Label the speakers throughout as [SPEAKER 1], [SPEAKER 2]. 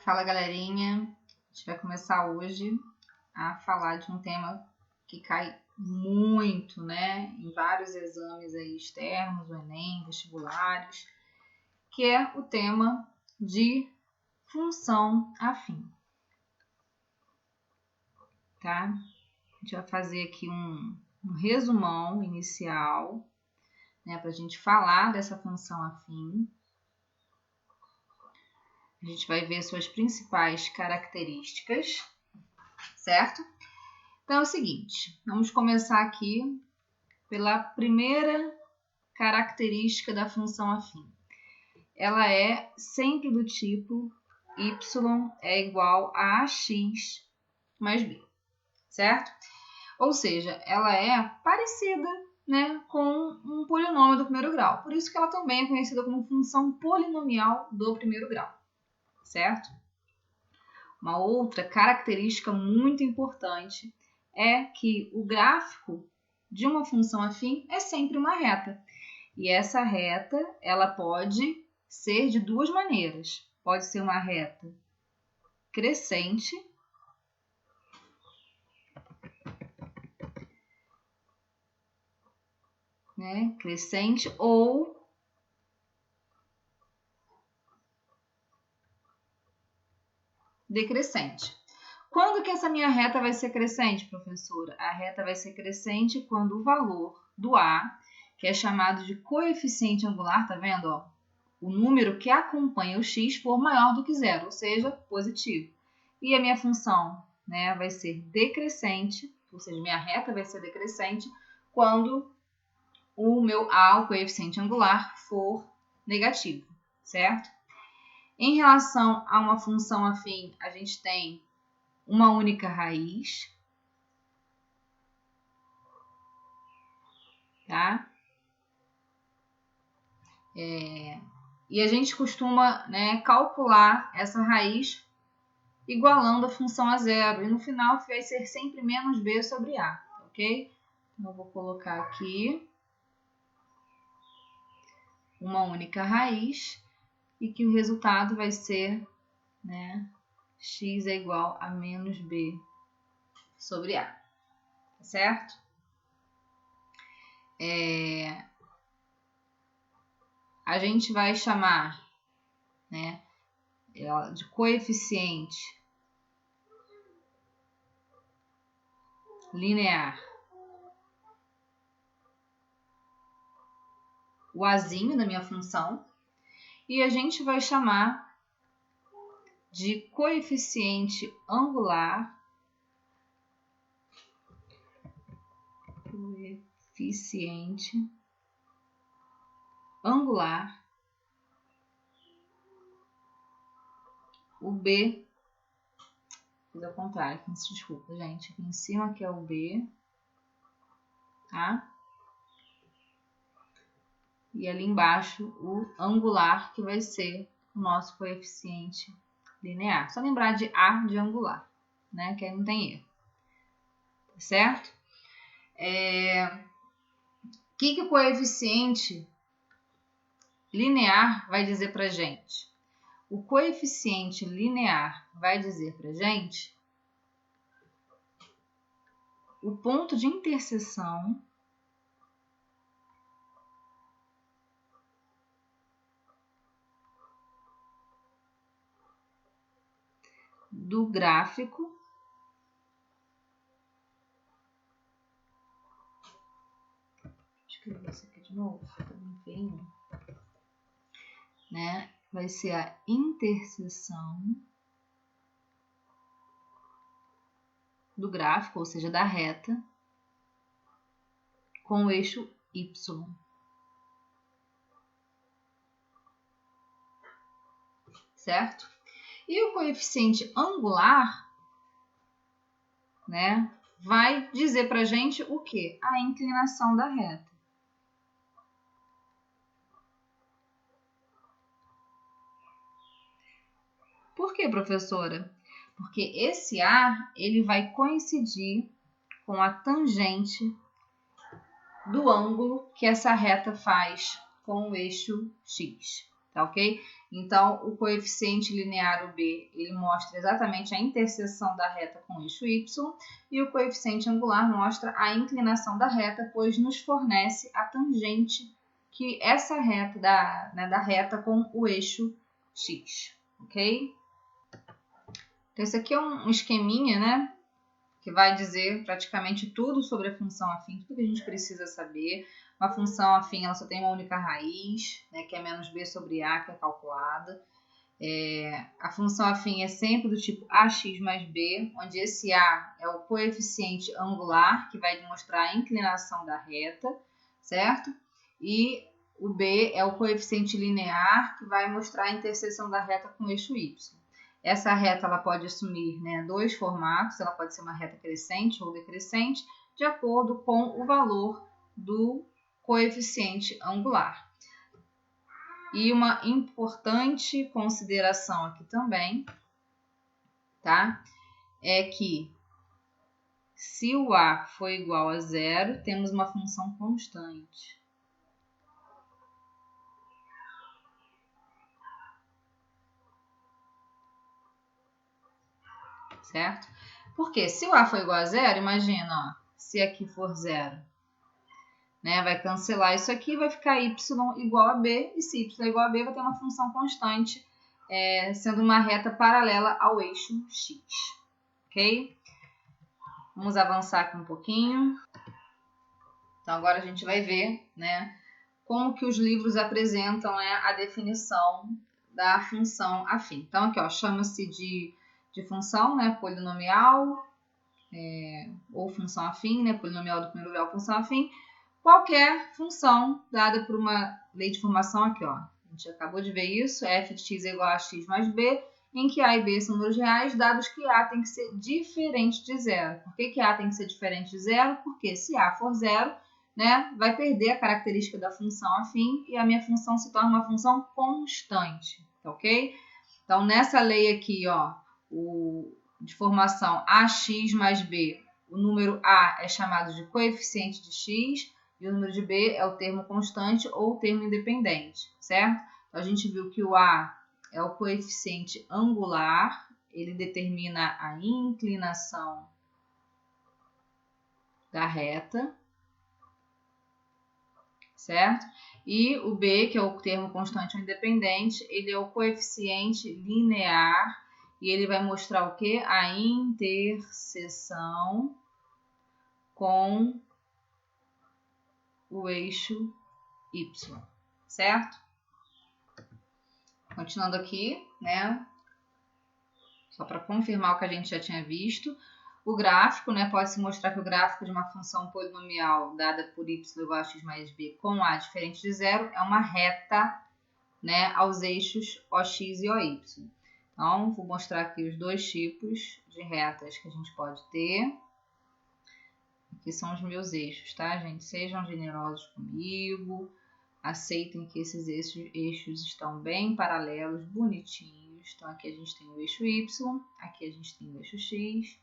[SPEAKER 1] Fala, galerinha. A gente vai começar hoje a falar de um tema que cai muito, né, em vários exames aí externos, o Enem, vestibulares, que é o tema de função afim, tá? A gente vai fazer aqui um resumão inicial, né, para a gente falar dessa função afim. A gente vai ver suas principais características, certo? Então é o seguinte, vamos começar aqui pela primeira característica da função afim. Ela é sempre do tipo y é igual a x mais b, certo? Ou seja, ela é parecida, né, com um polinômio do primeiro grau. Por isso que ela também é conhecida como função polinomial do primeiro grau, certo? Uma outra característica muito importante é que o gráfico de uma função afim é sempre uma reta. E essa reta, ela pode ser de duas maneiras. Pode ser uma reta crescente, né? Crescente ou decrescente. Quando que essa minha reta vai ser crescente, professora? A reta vai ser crescente quando o valor do A, que é chamado de coeficiente angular, tá vendo? Ó? O número que acompanha o x for maior do que zero, ou seja, positivo. E a minha função, né, vai ser decrescente, ou seja, minha reta vai ser decrescente quando o meu A, o coeficiente angular, for negativo, certo? Em relação a uma função afim, a gente tem uma única raiz, tá? E a gente costuma, né, calcular essa raiz igualando a função a zero. E no final vai ser sempre menos b sobre a, ok? Então, eu vou colocar aqui uma única raiz e que o resultado vai ser, né, x é igual a menos b sobre a, tá certo? A gente vai chamar, né, de coeficiente linear o azinho da minha função e a gente vai chamar de coeficiente angular o b, fiz ao contrário, desculpa, gente, aqui em cima que é o b, tá? E ali embaixo o angular, que vai ser o nosso coeficiente linear. Só lembrar de A de angular, né? Que aí não tem erro. Tá certo? O que o coeficiente linear vai dizer pra gente? O coeficiente linear vai dizer pra gente o ponto de interseção do gráfico escrever isso aqui de novo, enfim, né? Vai ser a interseção do gráfico, ou seja, da reta, com o eixo y. Certo? E o coeficiente angular, né, vai dizer pra gente o quê? A inclinação da reta. Por quê, professora? Porque esse A, ele vai coincidir com a tangente do ângulo que essa reta faz com o eixo x. tá ok? Então, o coeficiente linear, o B, ele mostra exatamente a interseção da reta com o eixo Y, e o coeficiente angular mostra a inclinação da reta, pois nos fornece a tangente que essa reta da reta com o eixo X, ok? Então, esse aqui é um esqueminha, né, que vai dizer praticamente tudo sobre a função afim, tudo que a gente precisa saber. Uma função afim, ela só tem uma única raiz, né, que é menos b sobre a, que é calculada. A função afim é sempre do tipo ax mais b, onde esse a é o coeficiente angular, que vai demonstrar a inclinação da reta, certo? E o b é o coeficiente linear, que vai mostrar a interseção da reta com o eixo y. Essa reta ela pode assumir, né, dois formatos, ela pode ser uma reta crescente ou decrescente, de acordo com o valor do coeficiente angular. E uma importante consideração aqui também, tá? É que se o a for igual a zero, temos uma função constante. Certo? Porque se o a for igual a zero, imagina, ó, se aqui for zero, né, vai cancelar isso aqui, vai ficar y igual a b, e se y igual a b, vai ter uma função constante, sendo uma reta paralela ao eixo x, ok? Vamos avançar aqui um pouquinho. Então, agora a gente vai ver, né, como que os livros apresentam, né, a definição da função afim. Então, aqui, ó, chama-se de função, né, polinomial, ou função afim, né, polinomial do primeiro grau, função afim, qualquer função dada por uma lei de formação aqui, ó. A gente acabou de ver isso, f de x é igual a x mais b, em que a e b são números reais, dados que a tem que ser diferente de zero. Por que a tem que ser diferente de zero? Porque se a for zero, né, vai perder a característica da função afim e a minha função se torna uma função constante, tá ok? Então, nessa lei aqui, ó, de formação ax mais b, o número a é chamado de coeficiente de x e o número de b é o termo constante ou termo independente, certo? Então, a gente viu que o a é o coeficiente angular, ele determina a inclinação da reta, certo? E o b, que é o termo constante ou independente, ele é o coeficiente linear e ele vai mostrar o quê? A interseção com o eixo y, certo? Continuando aqui, né? Só para confirmar o que a gente já tinha visto. O gráfico, né, pode-se mostrar que o gráfico de uma função polinomial dada por y igual a x mais b com a diferente de zero é uma reta, né, aos eixos OX e OY. Então, vou mostrar aqui os dois tipos de retas que a gente pode ter. Aqui são os meus eixos, tá, gente? Sejam generosos comigo. Aceitem que esses eixos estão bem paralelos, bonitinhos. Então, aqui a gente tem o eixo Y, aqui a gente tem o eixo X,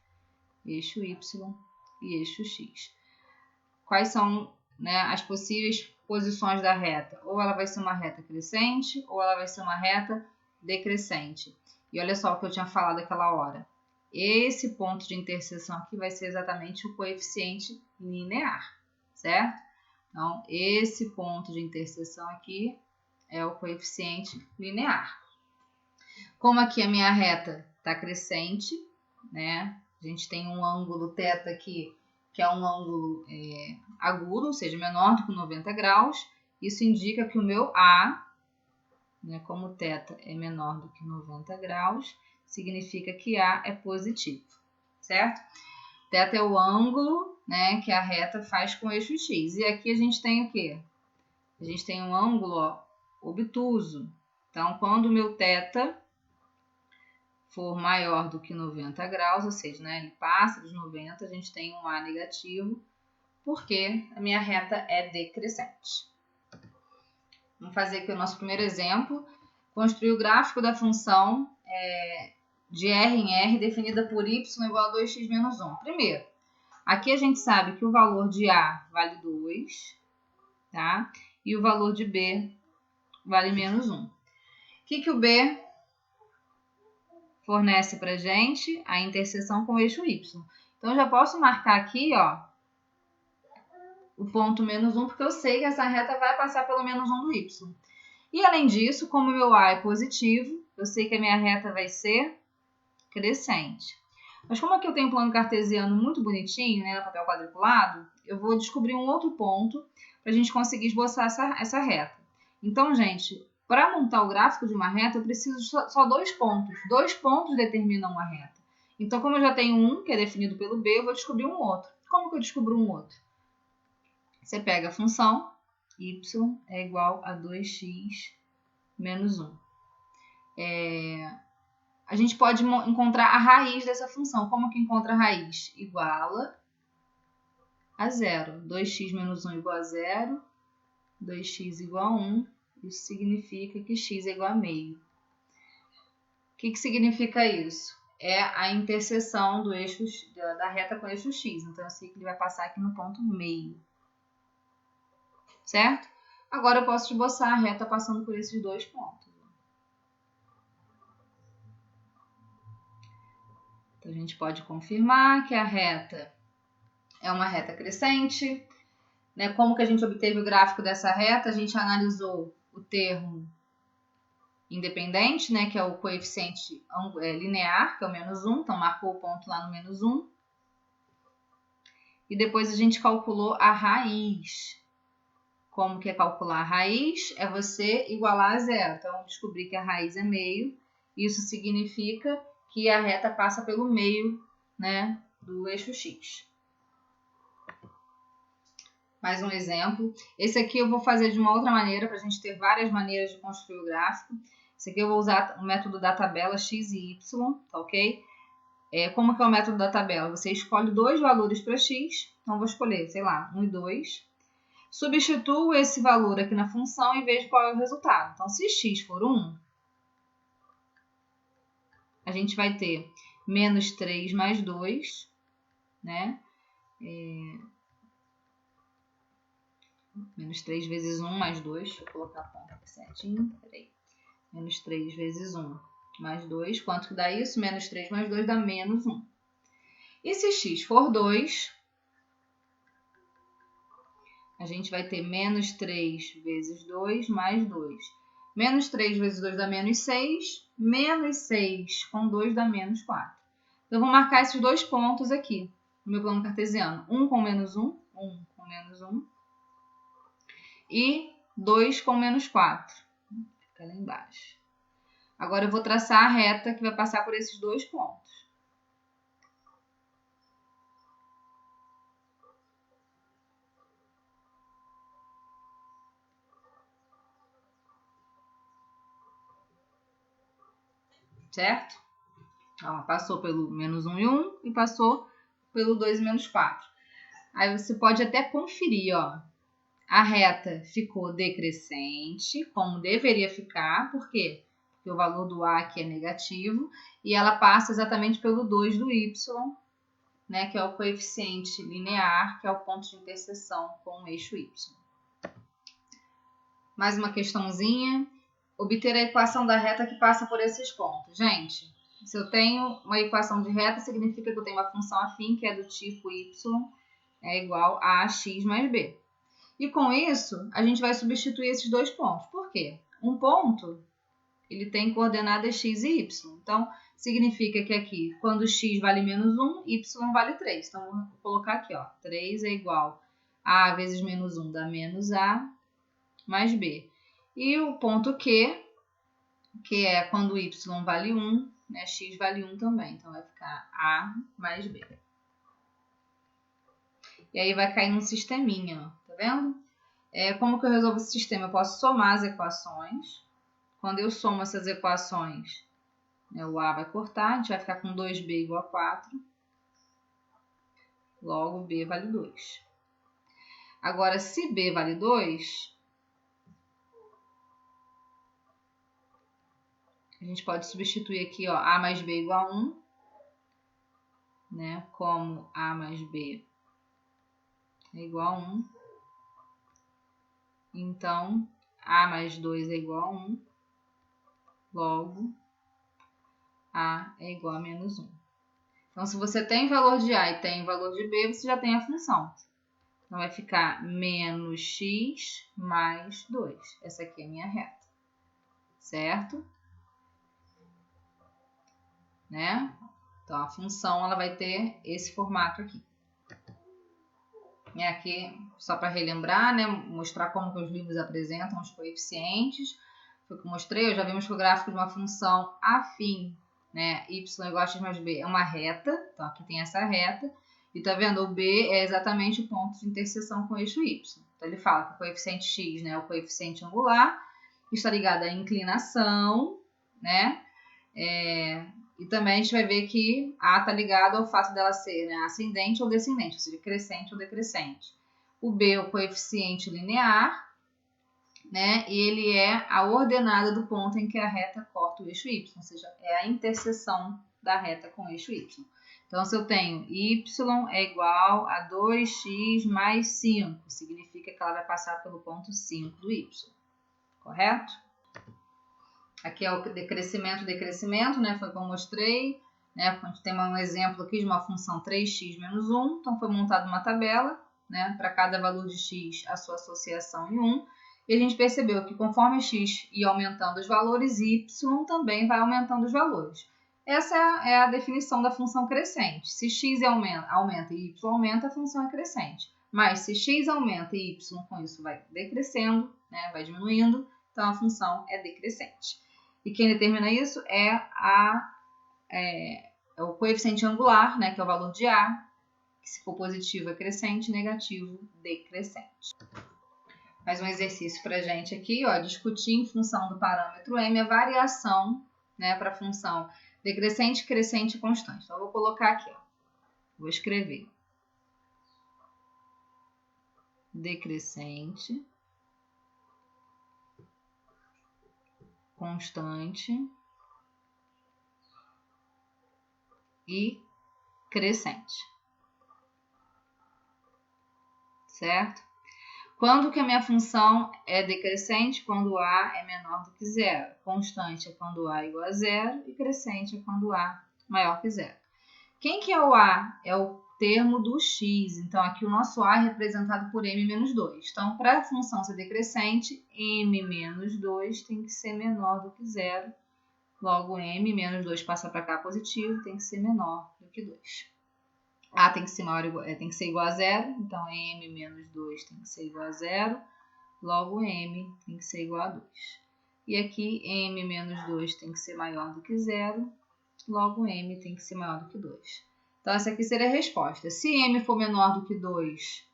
[SPEAKER 1] eixo Y e eixo X. Quais são, né, as possíveis posições da reta? Ou ela vai ser uma reta crescente, ou ela vai ser uma reta decrescente. E olha só o que eu tinha falado aquela hora. Esse ponto de interseção aqui vai ser exatamente o coeficiente linear, certo? Então, esse ponto de interseção aqui é o coeficiente linear. Como aqui a minha reta está crescente, né? A gente tem um ângulo θ aqui, que é um ângulo agudo, ou seja, menor do que 90 graus. Isso indica que o meu A, né, como θ é menor do que 90 graus, significa que A é positivo, certo? θ é o ângulo, né, que a reta faz com o eixo X. E aqui a gente tem o quê? A gente tem um ângulo, ó, obtuso. Então, quando o meu θ for maior do que 90 graus, ou seja, né, ele passa dos 90, a gente tem um A negativo, porque a minha reta é decrescente. Vamos fazer aqui o nosso primeiro exemplo. Construir o gráfico da função de R em R definida por y igual a 2x menos 1. Primeiro, aqui a gente sabe que o valor de A vale 2, tá? E o valor de B vale menos 1. que o B fornece para gente? A interseção com o eixo Y. Então, eu já posso marcar aqui, ó, o ponto -1, porque eu sei que essa reta vai passar pelo -1 do Y. E, além disso, como o meu A é positivo, eu sei que a minha reta vai ser crescente. Mas como aqui eu tenho um plano cartesiano muito bonitinho, né, no papel quadriculado, eu vou descobrir um outro ponto para a gente conseguir esboçar essa reta. Então, gente, para montar o gráfico de uma reta, eu preciso só 2 pontos. 2 pontos determinam uma reta. Então, como eu já tenho um, que é definido pelo B, eu vou descobrir um outro. Como que eu descubro um outro? Você pega a função y é igual a 2x menos 1. A gente pode encontrar a raiz dessa função. Como que encontra a raiz? Iguala a 0. 2x menos 1 igual a 0. 2x igual a 1. Isso significa que x é igual a meio. O que significa isso? É a interseção do eixo, da reta com o eixo x. Então, eu sei que ele vai passar aqui no ponto meio. Certo? Agora, eu posso esboçar a reta passando por esses 2 pontos. Então, a gente pode confirmar que a reta é uma reta crescente. Né? Como que a gente obteve o gráfico dessa reta? A gente analisou o termo independente, né? Que é o coeficiente linear, que é o -1. Então, marcou o ponto lá no -1. E depois a gente calculou a raiz. Como que é calcular a raiz? É você igualar a 0. Então, eu descobri que a raiz é meio. Isso significa que a reta passa pelo meio, né, do eixo x. Mais um exemplo. Esse aqui eu vou fazer de uma outra maneira, para a gente ter várias maneiras de construir o gráfico. Esse aqui eu vou usar o método da tabela x e y, tá ok? Como que é o método da tabela? Você escolhe 2 valores para x, então eu vou escolher, sei lá, 1 e 2. Substituo esse valor aqui na função e vejo qual é o resultado. Então, se x for 1, a gente vai ter menos 3 mais 2, né? Menos 3 vezes 1 mais 2. Deixa eu colocar a ponta aqui certinho. Peraí. Menos 3 vezes 1 mais 2. Quanto que dá isso? Menos 3 mais 2 dá menos 1. E se x for 2, a gente vai ter menos 3 vezes 2 mais 2. Menos 3 vezes 2 dá menos 6. Menos 6 com 2 dá menos 4. Então, eu vou marcar esses 2 pontos aqui no meu plano cartesiano. 1 com menos 1. 1 com menos 1. E 2 com menos 4. Fica lá embaixo. Agora, eu vou traçar a reta que vai passar por esses 2 pontos. Certo? Ó, passou pelo menos 1 e 1 e passou pelo 2 e menos 4. Aí você pode até conferir, ó. A reta ficou decrescente, como deveria ficar, por quê? Porque o valor do A aqui é negativo, e ela passa exatamente pelo 2 do Y, né, que é o coeficiente linear, que é o ponto de interseção com o eixo Y. Mais uma questãozinha. Obter a equação da reta que passa por esses pontos. Gente, se eu tenho uma equação de reta, significa que eu tenho uma função afim, que é do tipo y, é igual a x mais b. E com isso, a gente vai substituir esses 2 pontos. Por quê? Um ponto, ele tem coordenadas x e y. Então, significa que aqui, quando x vale menos 1, y vale 3. Então, vou colocar aqui, ó, 3 é igual a vezes menos 1 dá menos a mais b. E o ponto Q, que é quando y vale 1, né, x vale 1 também. Então, vai ficar a mais b. E aí vai cair num sisteminha, ó, tá vendo? Como que eu resolvo esse sistema? Eu posso somar as equações. Quando eu somo essas equações, né, o A vai cortar, a gente vai ficar com 2b igual a 4. Logo, b vale 2. Agora, se b vale 2, a gente pode substituir aqui, ó, a mais b igual a 1, né, como a mais b é igual a 1. Então, a mais 2 é igual a 1. logo A é igual a menos 1. Então, se você tem valor de A e tem valor de B, você já tem a função. Então, vai ficar menos x mais 2. Essa aqui é a minha reta. Certo? Né? Então, a função ela vai ter esse formato aqui. E aqui, só para relembrar, né? Mostrar como que os livros apresentam os coeficientes. Foi o que eu mostrei. Eu já vimos que o gráfico de uma função afim, né? Y igual a x mais b é uma reta. Então, aqui tem essa reta. E tá vendo? O B é exatamente o ponto de interseção com o eixo Y. Então, ele fala que o coeficiente x, né, é o coeficiente angular, está ligado à inclinação, né? E também a gente vai ver que A está ligado ao fato dela ser, né, ascendente ou descendente, ou seja, crescente ou decrescente. O B é o coeficiente linear, né? E ele é a ordenada do ponto em que a reta corta o eixo Y, ou seja, é a interseção da reta com o eixo Y. Então, se eu tenho y é igual a 2x mais 5, significa que ela vai passar pelo ponto 5 do y, correto? Aqui é o decrescimento, né? Foi o que eu mostrei, né? A gente tem um exemplo aqui de uma função 3x menos 1, então foi montada uma tabela, né? Para cada valor de x, a sua associação em 1, e a gente percebeu que conforme x ia aumentando os valores, y também vai aumentando os valores. Essa é a definição da função crescente. Se x aumenta e y aumenta, a função é crescente. Mas se x aumenta e y com isso vai decrescendo, né, vai diminuindo, então a função é decrescente. E quem determina isso é o coeficiente angular, né, que é o valor de A, que se for positivo é crescente, negativo, decrescente. Mais um exercício para a gente aqui, ó, discutir em função do parâmetro m a variação, né, para a função decrescente, crescente e constante. Então, eu vou colocar aqui, ó. Vou escrever decrescente, constante e crescente. Certo? Quando que a minha função é decrescente? Quando A é menor do que zero. Constante é quando A é igual a zero e crescente é quando A maior que zero. Quem que é o A? É o termo do x. Então, aqui o nosso A é representado por m menos 2. Então, para a função ser decrescente, m menos 2 tem que ser menor do que zero. Logo, m menos 2 passa para cá positivo, tem que ser menor do que 2. A tem que ser igual a zero, então m menos 2 tem que ser igual a zero, logo m tem que ser igual a 2. E aqui m menos 2 tem que ser maior do que zero, logo m tem que ser maior do que 2. Então, essa aqui seria a resposta. Se m for menor do que 2,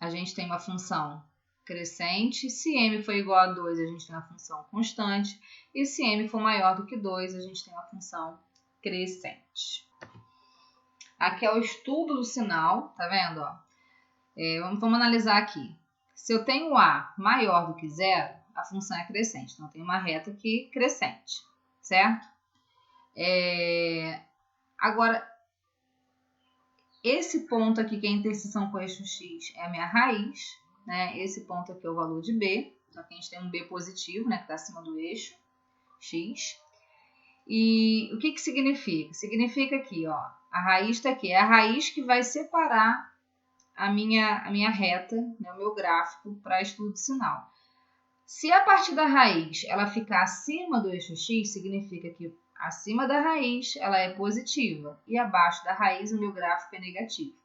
[SPEAKER 1] a gente tem uma função crescente. Se m for igual a 2, a gente tem uma função constante. E se m for maior do que 2, a gente tem uma função crescente. Aqui é o estudo do sinal, tá vendo? Ó? Vamos analisar aqui. Se eu tenho A maior do que zero, a função é crescente. Então, eu tenho uma reta aqui crescente, certo? Agora, esse ponto aqui, que é a interseção com o eixo x, é a minha raiz, né? Esse ponto aqui é o valor de B. Então, aqui a gente tem um B positivo, né? Que está acima do eixo x. E o que significa? Significa aqui, ó, a raiz está aqui. É a raiz que vai separar a minha reta, né, o meu gráfico para estudo de sinal. Se a partir da raiz ela ficar acima do eixo x, significa que acima da raiz ela é positiva e abaixo da raiz o meu gráfico é negativo.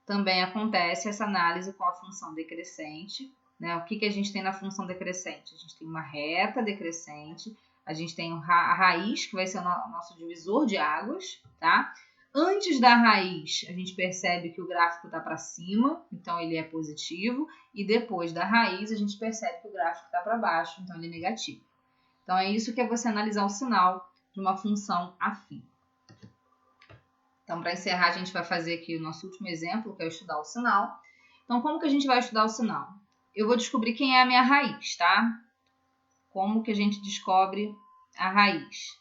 [SPEAKER 1] Também acontece essa análise com a função decrescente, né? O que a gente tem na função decrescente? A gente tem uma reta decrescente, a gente tem a raiz, que vai ser o nosso divisor de águas, tá? Antes da raiz, a gente percebe que o gráfico está para cima, então ele é positivo, e depois da raiz, a gente percebe que o gráfico está para baixo, então ele é negativo. Então, é isso que é você analisar o sinal de uma função afim. Então, para encerrar, a gente vai fazer aqui o nosso último exemplo, que é estudar o sinal. Então, como que a gente vai estudar o sinal? Eu vou descobrir quem é a minha raiz, tá? Como que a gente descobre a raiz?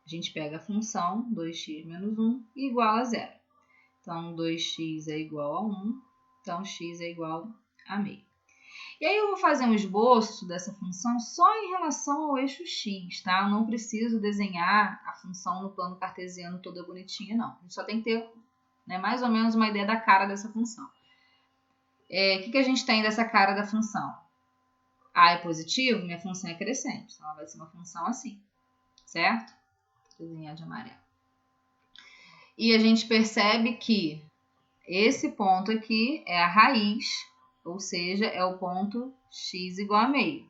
[SPEAKER 1] A gente pega a função 2x menos 1 igual a zero. Então, 2x é igual a 1, então x é igual a meio. E aí eu vou fazer um esboço dessa função só em relação ao eixo x, tá? Eu não preciso desenhar a função no plano cartesiano toda bonitinha, não. A gente só tem que ter, né, mais ou menos uma ideia da cara dessa função. O que a gente tem dessa cara da função? A é positivo, minha função é crescente. Então, ela vai ser uma função assim, certo? Vou desenhar de amarelo. E a gente percebe que esse ponto aqui é a raiz, ou seja, é o ponto x igual a meio.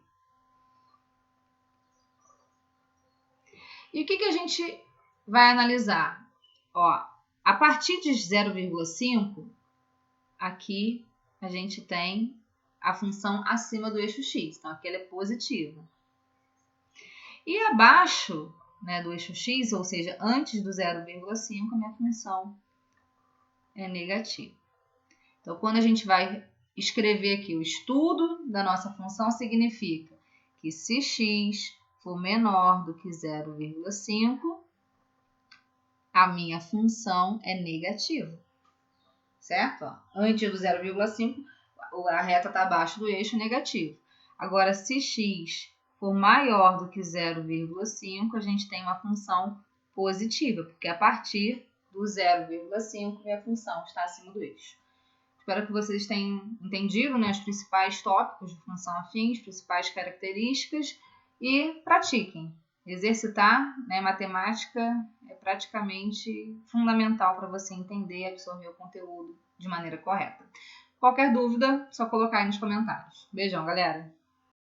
[SPEAKER 1] E o que a gente vai analisar? Ó, a partir de 0,5, aqui a gente tem a função acima do eixo x. Então, aqui ela é positiva. E abaixo, né, do eixo x, ou seja, antes do 0,5, a minha função é negativa. Então, quando a gente vai escrever aqui o estudo da nossa função, significa que se x for menor do que 0,5, a minha função é negativa. Certo? Ó, antes do 0,5, a reta está abaixo do eixo negativo. Agora, se x for maior do que 0,5, a gente tem uma função positiva, porque a partir do 0,5, minha função está acima do eixo. Espero que vocês tenham entendido, né, os principais tópicos de função afim, as principais características, e pratiquem. Exercitar, né, matemática é praticamente fundamental para você entender e absorver o conteúdo de maneira correta. Qualquer dúvida, só colocar aí nos comentários. Beijão, galera!